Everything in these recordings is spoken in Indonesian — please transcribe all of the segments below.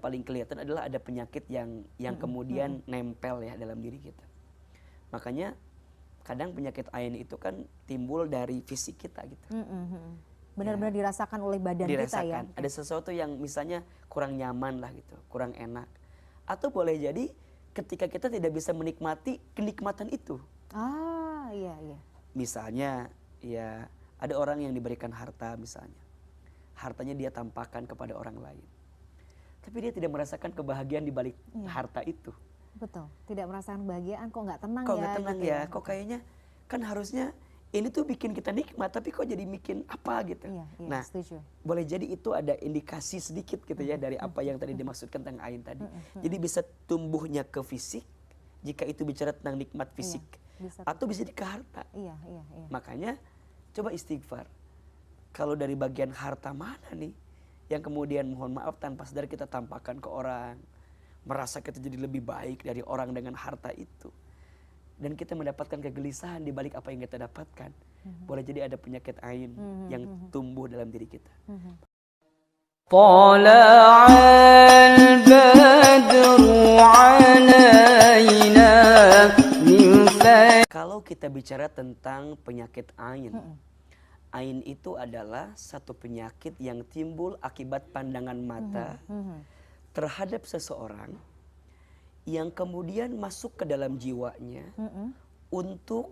paling kelihatan adalah ada penyakit yang kemudian nempel ya dalam diri kita. Makanya kadang penyakit ain itu kan timbul dari fisik kita gitu. Benar-benar dirasakan oleh badan kita ya. Ada sesuatu yang misalnya kurang nyaman lah gitu, kurang enak. Atau boleh jadi ketika kita tidak bisa menikmati kenikmatan itu. Iya, iya. Misalnya ya ada orang yang diberikan harta misalnya. Hartanya dia tampakkan kepada orang lain. Tapi dia tidak merasakan kebahagiaan di balik harta itu. Betul, tidak merasakan kebahagiaan, kok nggak tenang Kok ya. nggak tenang gitu ya, kok kayaknya kan harusnya ini tuh bikin kita nikmat, tapi kok jadi bikin apa gitu. Iya, Nah, setuju. boleh jadi itu ada indikasi sedikit gitu ya dari apa yang tadi dimaksudkan tentang ain tadi. Jadi bisa tumbuhnya ke fisik, jika itu bicara tentang nikmat fisik. Atau bisa ke harta. Iya. Makanya coba istighfar. Kalau dari bagian harta mana nih yang kemudian mohon maaf tanpa sadar kita tampakkan ke orang, merasa kita jadi lebih baik dari orang dengan harta itu, dan kita mendapatkan kegelisahan di balik apa yang kita dapatkan. Boleh jadi ada penyakit ain yang tumbuh dalam diri kita. Tala'al badru alaina. Kalau kita bicara tentang penyakit ain, ain itu adalah satu penyakit yang timbul akibat pandangan mata terhadap seseorang yang kemudian masuk ke dalam jiwanya untuk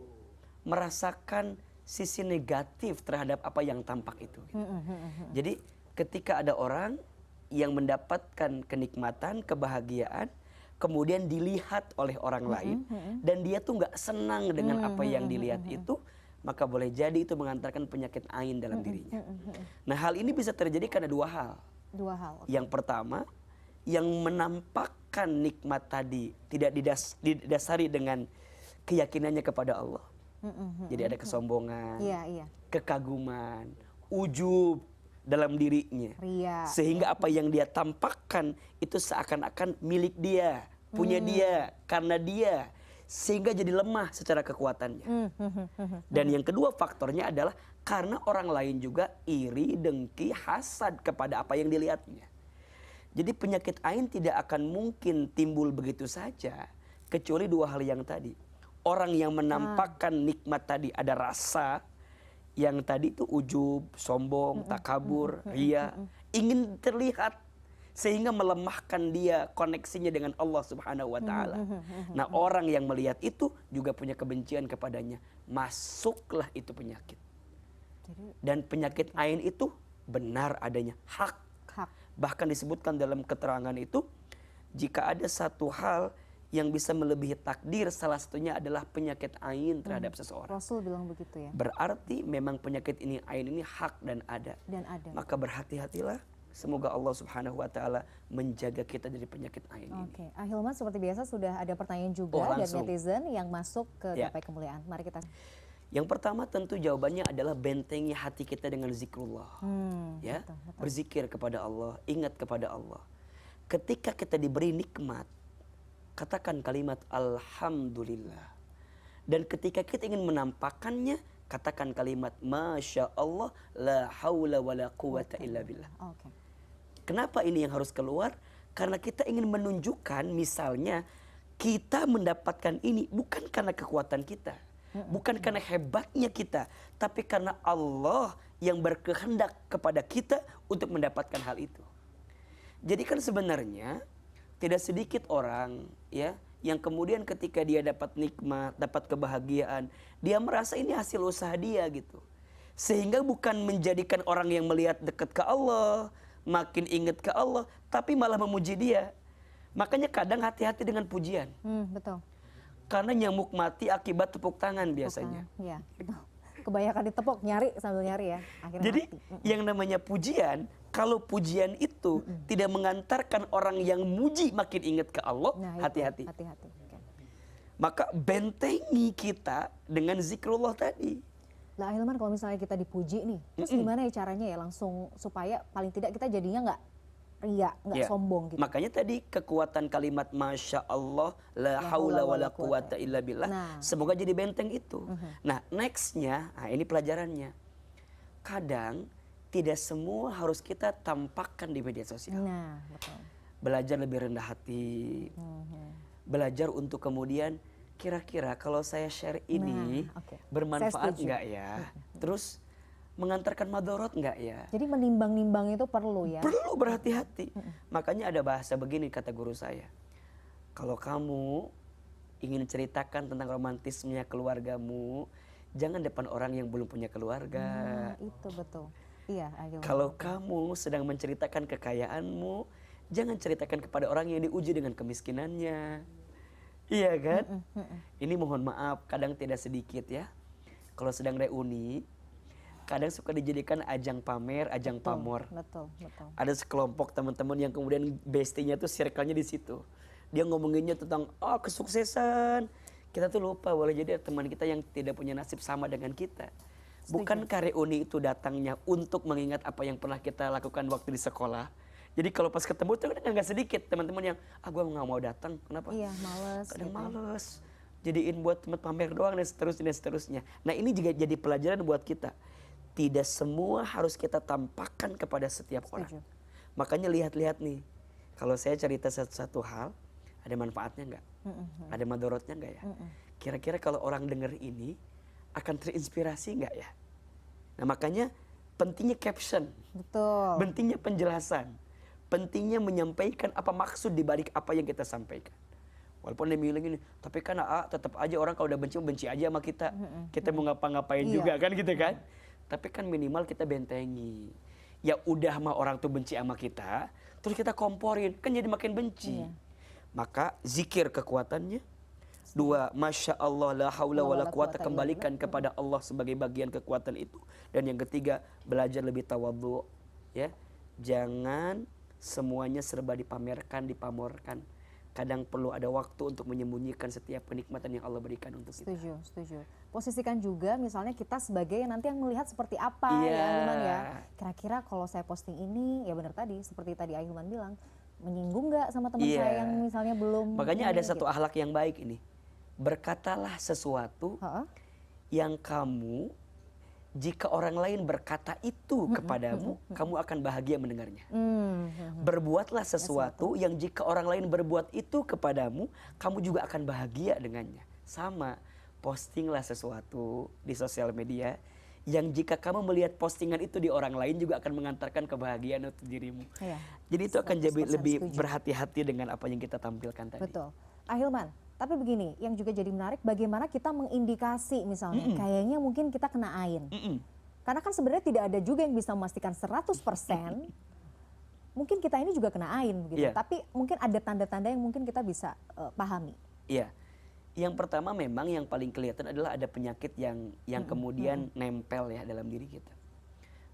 merasakan sisi negatif terhadap apa yang tampak itu. Jadi ketika ada orang yang mendapatkan kenikmatan, kebahagiaan, kemudian dilihat oleh orang lain, dan dia tuh nggak senang dengan apa yang dilihat itu, maka boleh jadi itu mengantarkan penyakit ain dalam dirinya. Nah, hal ini bisa terjadi karena dua hal. Yang pertama, yang menampakkan nikmat tadi tidak didasari dengan keyakinannya kepada Allah. Jadi ada kesombongan, kekaguman, ujub dalam dirinya, sehingga apa yang dia tampakkan itu seakan-akan milik dia, punya dia, karena dia, sehingga jadi lemah secara kekuatannya. Dan yang kedua faktornya adalah karena orang lain juga iri, dengki, hasad kepada apa yang dilihatnya. Jadi penyakit ain tidak akan mungkin timbul begitu saja, kecuali dua hal yang tadi. Orang yang menampakkan nikmat tadi ada rasa yang tadi itu ujub, sombong, takabur, ria, ingin terlihat, sehingga melemahkan dia koneksinya dengan Allah Subhanahu wa taala. Nah, orang yang melihat itu juga punya kebencian kepadanya. Masuklah itu penyakit. Dan penyakit ain itu benar adanya, hak. Bahkan disebutkan dalam keterangan itu, jika ada satu hal yang bisa melebihi takdir, salah satunya adalah penyakit ain terhadap seseorang. Rasul bilang begitu ya. Berarti memang penyakit ini, ain ini hak dan ada. Maka berhati-hatilah. Semoga Allah Subhanahu wa taala menjaga kita dari penyakit ain ini. Oke, Ahilman, seperti biasa sudah ada pertanyaan juga dari netizen yang masuk ke Gapai Kemuliaan. Mari kita. Yang pertama tentu jawabannya adalah bentengi hati kita dengan zikrullah. Ya, betul. Berzikir kepada Allah, ingat kepada Allah. Ketika kita diberi nikmat, katakan kalimat alhamdulillah. Dan ketika kita ingin menampakkannya, katakan kalimat masya Allah la haula wala quwata illa billah. Kenapa ini yang harus keluar? Karena kita ingin menunjukkan misalnya kita mendapatkan ini bukan karena kekuatan kita, bukan karena hebatnya kita, tapi karena Allah yang berkehendak kepada kita untuk mendapatkan hal itu. Jadi kan sebenarnya tidak sedikit orang ya yang kemudian ketika dia dapat nikmat, dapat kebahagiaan, dia merasa ini hasil usaha dia gitu. Sehingga bukan menjadikan orang yang melihat dekat ke Allah, makin ingat ke Allah, tapi malah memuji dia. Makanya kadang hati-hati dengan pujian. Betul. Karena nyamuk mati akibat tepuk tangan biasanya. Iya, betul. Kebanyakan ditepuk, nyari sambil nyari ya. Akhirnya jadi mati. Yang namanya pujian, kalau pujian itu tidak mengantarkan orang yang muji makin ingat ke Allah, hati-hati. Maka bentengi kita dengan zikrullah tadi. Lah Ahilman, kalau misalnya kita dipuji nih, terus gimana ya caranya ya langsung supaya paling tidak kita jadinya nggak ria, nggak sombong gitu. Makanya tadi kekuatan kalimat masya Allah la haula wala quwata illa billah, semoga jadi benteng itu. Nah, nextnya, ini pelajarannya. Kadang tidak semua harus kita tampakkan di media sosial. Betul. belajar lebih rendah hati, belajar untuk kemudian kira-kira kalau saya share ini oke. bermanfaat Saya setuju. nggak ya, terus mengantarkan madorot nggak ya. Jadi menimbang-nimbang itu perlu ya. Perlu berhati-hati. Makanya ada bahasa begini kata guru saya, kalau kamu ingin ceritakan tentang romantisnya keluargamu, jangan depan orang yang belum punya keluarga. Itu betul. Iya, ahilman. Kalau kamu sedang menceritakan kekayaanmu, jangan ceritakan kepada orang yang diuji dengan kemiskinannya. Iya kan? Ini mohon maaf, kadang tidak sedikit ya. Kalau sedang reuni, kadang suka dijadikan ajang pamer, ajang pamor. Betul. Ada sekelompok teman-teman yang kemudian bestinya tuh circle-nya di situ. Dia ngomonginnya tentang kesuksesan. Kita tuh lupa boleh jadi teman kita yang tidak punya nasib sama dengan kita. Bukankah reuni itu datangnya untuk mengingat apa yang pernah kita lakukan waktu di sekolah? Jadi kalau pas ketemu tuh kan nggak sedikit teman-teman yang gue nggak mau datang. Kenapa? Iya, males. Kadang gitu. males. Jadiin buat tempat pamer doang dan seterusnya. Nah ini juga jadi pelajaran buat kita. Tidak semua harus kita tampakkan kepada setiap orang. Makanya lihat-lihat nih. Kalau saya cerita satu hal, ada manfaatnya nggak? Ada madorotnya nggak ya? Kira-kira kalau orang dengar ini akan terinspirasi nggak ya? Nah makanya pentingnya caption, Betul. pentingnya penjelasan, pentingnya menyampaikan apa maksud dibalik apa yang kita sampaikan. Walaupun dia bilang gini, tapi kan tetap aja orang kalau udah benci aja sama kita. Kita mau ngapa-ngapain juga kan gitu kan? Tapi kan minimal kita bentengi. Ya udah mah orang tuh benci sama kita, terus kita komporin, kan jadi makin benci. Maka zikir kekuatannya. 2, Masya Allah la haula wala quwata, kembalikan kepada Allah sebagai bagian kekuatan itu. Dan yang ketiga, belajar lebih tawadhu, ya. Jangan semuanya serba dipamerkan, dipamorkan. Kadang perlu ada waktu untuk menyembunyikan setiap kenikmatan yang Allah berikan untuk kita. Setuju. Posisikan juga misalnya kita sebagai nanti yang melihat seperti apa ya Ahilman ya. Kira-kira kalau saya posting ini, ya benar tadi, seperti tadi Ahilman bilang, menyinggung nggak sama teman saya yang misalnya belum. Makanya ada satu akhlak yang baik ini. Berkatalah sesuatu yang kamu, jika orang lain berkata itu kepadamu, kamu akan bahagia mendengarnya. Berbuatlah sesuatu yang jika orang lain berbuat itu kepadamu, kamu juga akan bahagia dengannya. Sama, postinglah sesuatu di sosial media yang jika kamu melihat postingan itu di orang lain juga akan mengantarkan kebahagiaan untuk dirimu. Jadi itu akan jadi lebih berhati-hati dengan apa yang kita tampilkan tadi. Betul. Ahilman, tapi begini, yang juga jadi menarik bagaimana kita mengindikasi misalnya, kayaknya mungkin kita kena ain. Karena kan sebenarnya tidak ada juga yang bisa memastikan 100%, mungkin kita ini juga kena ain begitu. Tapi mungkin ada tanda-tanda yang mungkin kita bisa pahami. Iya. Yang pertama memang yang paling kelihatan adalah ada penyakit yang kemudian nempel ya dalam diri kita.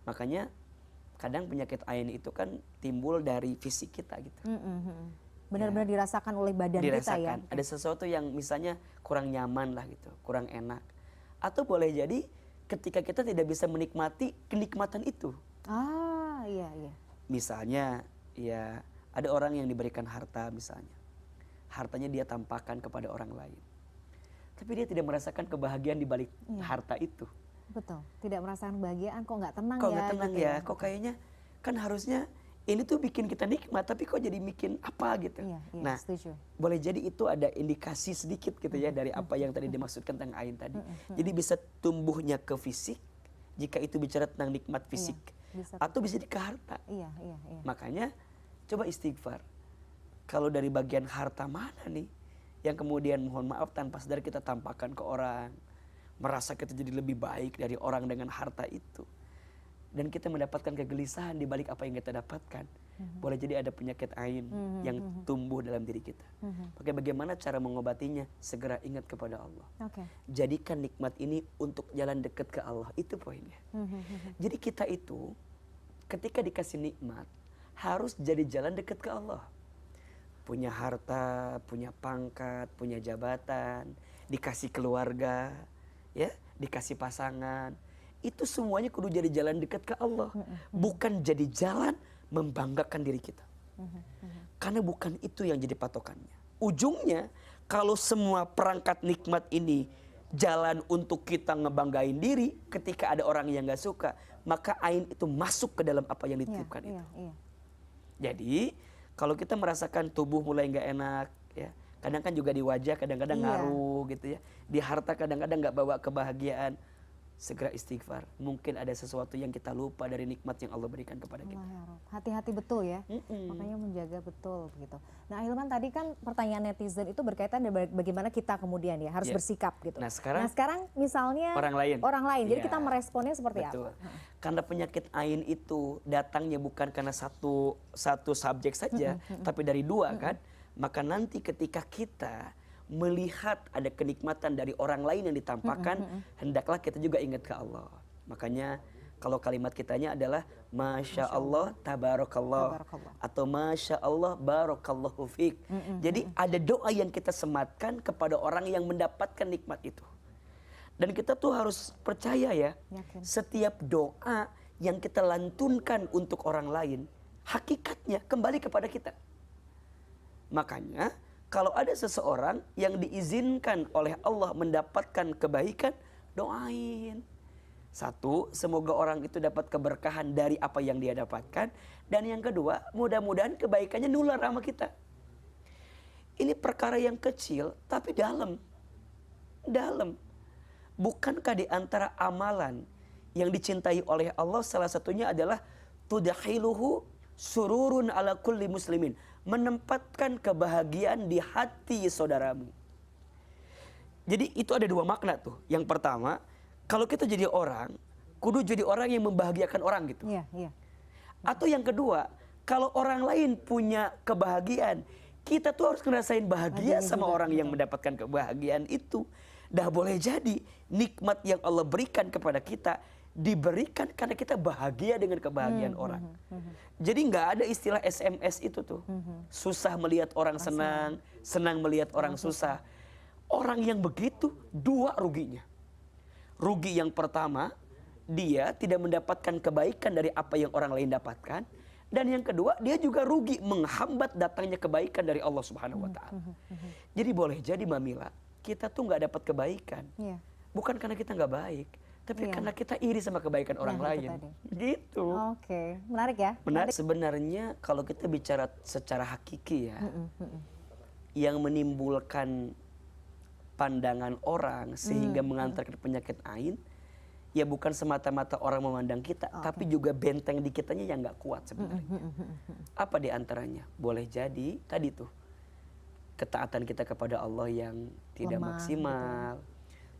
Makanya kadang penyakit ain itu kan timbul dari fisik kita gitu. Benar-benar dirasakan oleh badan kita ya. Ada sesuatu yang misalnya kurang nyaman lah gitu, kurang enak. Atau boleh jadi ketika kita tidak bisa menikmati kenikmatan itu. Iya. Misalnya ya ada orang yang diberikan harta misalnya. Hartanya dia tampakkan kepada orang lain. Tapi dia tidak merasakan kebahagiaan di balik harta itu. Betul. Tidak merasakan kebahagiaan, kok nggak tenang Kok ya. nggak tenang gitu ya? Kok kayaknya kan harusnya ini tuh bikin kita nikmat, tapi kok jadi bikin apa gitu. Nah, setuju. boleh jadi itu ada indikasi sedikit gitu ya dari apa yang tadi dimaksudkan tentang ain tadi. Jadi bisa tumbuhnya ke fisik, jika itu bicara tentang nikmat fisik. Atau bisa ke harta. Iya. Makanya coba istighfar. Kalau dari bagian harta mana nih yang kemudian mohon maaf tanpa sadar kita tampakkan ke orang, merasa kita jadi lebih baik dari orang dengan harta itu. Dan kita mendapatkan kegelisahan di balik apa yang kita dapatkan. Boleh jadi ada penyakit ain yang tumbuh dalam diri kita. Maka bagaimana cara mengobatinya? Segera ingat kepada Allah. Jadikan nikmat ini untuk jalan dekat ke Allah. Itu poinnya. Jadi kita itu ketika dikasih nikmat harus jadi jalan dekat ke Allah. Punya harta, punya pangkat, punya jabatan, dikasih keluarga, ya, dikasih pasangan. Itu semuanya kudu jadi jalan dekat ke Allah, bukan jadi jalan membanggakan diri kita. Karena bukan itu yang jadi patokannya. Ujungnya kalau semua perangkat nikmat ini jalan untuk kita ngebanggain diri, ketika ada orang yang gak suka, maka ain itu masuk ke dalam apa yang dititipkan itu. Jadi Kalau kita merasakan tubuh mulai nggak enak, ya, kadang kan juga di wajah, kadang-kadang ngaruh gitu ya. Di harta kadang-kadang nggak bawa kebahagiaan. Segera istighfar. Mungkin ada sesuatu yang kita lupa dari nikmat yang Allah berikan kepada kita. Allah ya Rob. Hati-hati betul ya. Makanya menjaga betul begitu. Nah, Ahilman, tadi kan pertanyaan netizen itu berkaitan dengan bagaimana kita kemudian ya harus bersikap gitu. Nah, sekarang misalnya orang lain. Jadi Ya, kita meresponnya seperti betul. apa? Karena penyakit ain itu datangnya bukan karena satu subjek saja, tapi dari dua kan. Maka nanti ketika kita melihat ada kenikmatan dari orang lain yang ditampakkan, hendaklah kita juga ingat ke Allah. Makanya kalau kalimat kitanya adalah Masya Allah tabarakallah, atau Masya Allah barakallahu fiq. Jadi ada doa yang kita sematkan kepada orang yang mendapatkan nikmat itu. Dan kita tuh harus percaya ya, Yakin. setiap doa yang kita lantunkan untuk orang lain, hakikatnya kembali kepada kita. Makanya kalau ada seseorang yang diizinkan oleh Allah mendapatkan kebaikan, doain. Satu, semoga orang itu dapat keberkahan dari apa yang dia dapatkan. Dan yang kedua, mudah-mudahan kebaikannya nular sama kita. Ini perkara yang kecil, tapi dalam. Dalam. Bukankah di antara amalan yang dicintai oleh Allah, salah satunya adalah tudakhiluhu sururun ala kulli muslimin. Menempatkan kebahagiaan di hati saudaramu. Jadi itu ada dua makna tuh. Yang pertama, kalau kita jadi orang, kudu jadi orang yang membahagiakan orang gitu. Iya, iya. Atau yang kedua, kalau orang lain punya kebahagiaan, kita tuh harus ngerasain bahagia sama juga, orang yang mendapatkan kebahagiaan itu. Dah boleh jadi nikmat yang Allah berikan kepada kita diberikan karena kita bahagia dengan kebahagiaan orang. Jadi nggak ada istilah SMS itu tuh. Susah melihat orang senang, senang melihat orang susah. Orang yang begitu dua ruginya. Rugi yang pertama, dia tidak mendapatkan kebaikan dari apa yang orang lain dapatkan. Dan yang kedua, dia juga rugi menghambat datangnya kebaikan dari Allah Subhanahu wa taala. Jadi boleh jadi Mbak Mila, kita tuh nggak dapat kebaikan. Iya. Bukan karena kita nggak baik, tapi karena kita iri sama kebaikan orang Itu lain. tadi. Gitu. Oke, menarik ya. Menarik. Sebenarnya kalau kita bicara secara hakiki ya, yang menimbulkan pandangan orang sehingga mengantarkan penyakit ain, ya bukan semata-mata orang memandang kita, tapi juga benteng di kitanya yang nggak kuat sebenarnya. Apa di antaranya? Boleh jadi tadi tuh ketaatan kita kepada Allah yang tidak Lemah, maksimal,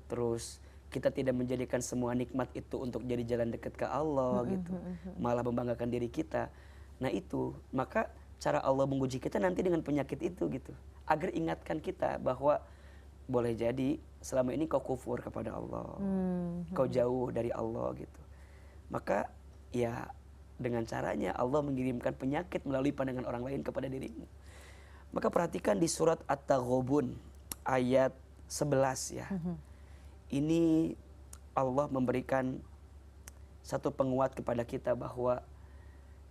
terus kita tidak menjadikan semua nikmat itu untuk jadi jalan dekat ke Allah gitu, malah membanggakan diri kita. Nah itu, maka cara Allah menguji kita nanti dengan penyakit itu gitu, agar ingatkan kita bahwa boleh jadi selama ini kau kufur kepada Allah, kau jauh dari Allah gitu. Maka ya dengan caranya Allah mengirimkan penyakit melalui pandangan orang lain kepada dirimu. Maka perhatikan di surat At-Taghabun ayat 11 ya. Ini Allah memberikan satu penguat kepada kita bahwa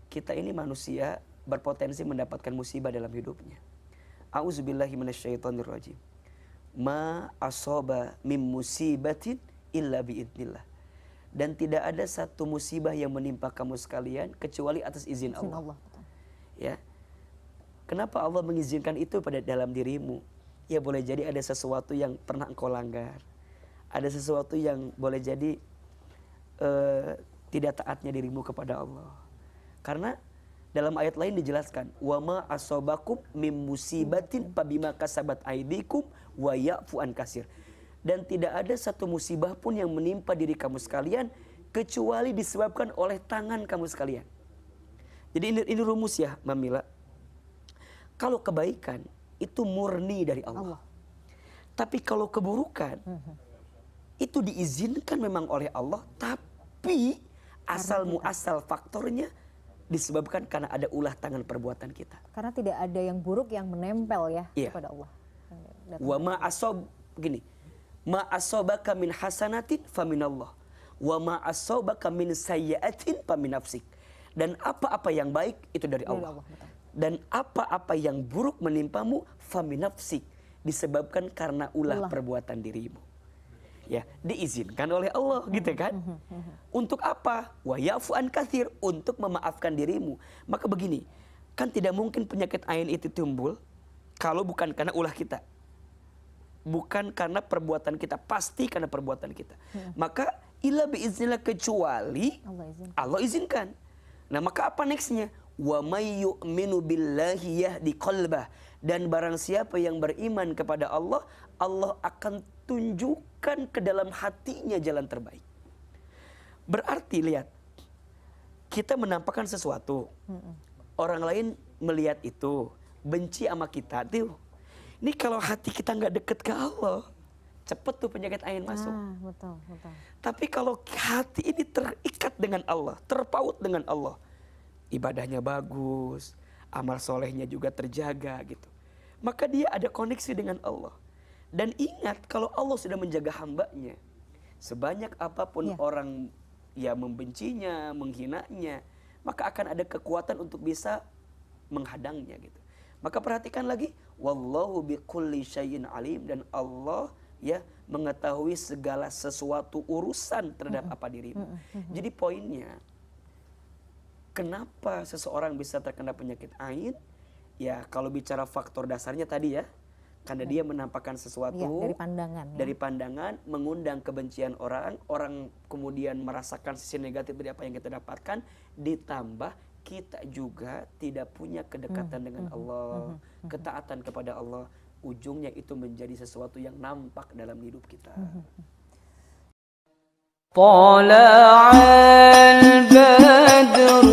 kita ini manusia berpotensi mendapatkan musibah dalam hidupnya. A'udzubillahi minasyaitonirrajim. Ma asaba min musibatin illa biidnillah. Dan tidak ada satu musibah yang menimpa kamu sekalian kecuali atas izin Allah. Ya. Kenapa Allah mengizinkan itu pada dalam dirimu? Ya boleh jadi ada sesuatu yang pernah engkau langgar. Ada sesuatu yang boleh jadi tidak taatnya dirimu kepada Allah. Karena dalam ayat lain dijelaskan, wa ma asabakum mim musibatin fabima kasabat aydikum wa ya'fu an katsir. Dan tidak ada satu musibah pun yang menimpa diri kamu sekalian kecuali disebabkan oleh tangan kamu sekalian. Jadi ini rumus ya, Mamila. Kalau kebaikan itu murni dari Allah. Tapi kalau keburukan itu diizinkan memang oleh Allah, tapi asal muasal faktornya disebabkan karena ada ulah tangan perbuatan kita. Karena tidak ada yang buruk yang menempel ya kepada Allah. Wa ma asab gini. Ma asabaka min hasanatin faminallah. Wa ma asabaka min sayyi'atin famin nafsik. Dan apa-apa yang baik itu dari Allah. Dan apa-apa yang buruk menimpamu famin nafsik, disebabkan karena ulah perbuatan dirimu. Ya, diizinkan oleh Allah gitu kan. Untuk apa? Wa ya'fu an katsir, untuk memaafkan dirimu. Maka begini, Kan tidak mungkin penyakit ain itu timbul kalau bukan karena ulah kita. Bukan karena perbuatan kita, pasti karena perbuatan kita. Maka illa biiznillah, kecuali Allah izinkan. Nah, maka apa nextnya? Wa may yu'minu billahi yahdi qalbah. Dan barang siapa yang beriman kepada Allah, Allah akan tunjukkan ke dalam hatinya jalan terbaik. Berarti lihat, kita menampakkan sesuatu, orang lain melihat itu, benci sama kita tuh. Ini kalau hati kita nggak deket ke Allah, cepet tuh penyakit ain masuk. Betul, betul. Tapi kalau hati ini terikat dengan Allah, terpaut dengan Allah, ibadahnya bagus, amal solehnya juga terjaga gitu, maka dia ada koneksi dengan Allah. Dan ingat, kalau Allah sudah menjaga hambanya, sebanyak apapun orang ya membencinya, menghinanya, maka akan ada kekuatan untuk bisa menghadangnya gitu. Maka perhatikan lagi, wallahu bikulli syai'in alim, dan Allah ya mengetahui segala sesuatu urusan terhadap apa dirimu. Jadi poinnya, kenapa seseorang bisa terkena penyakit ain? Ya kalau bicara faktor dasarnya tadi ya, karena dia menampakkan sesuatu dari pandangan, dari pandangan, mengundang kebencian orang, orang kemudian merasakan sisi negatif dari apa yang kita dapatkan, ditambah kita juga tidak punya kedekatan dengan Allah, ketaatan kepada Allah, ujungnya itu menjadi sesuatu yang nampak dalam hidup kita. طلع البدر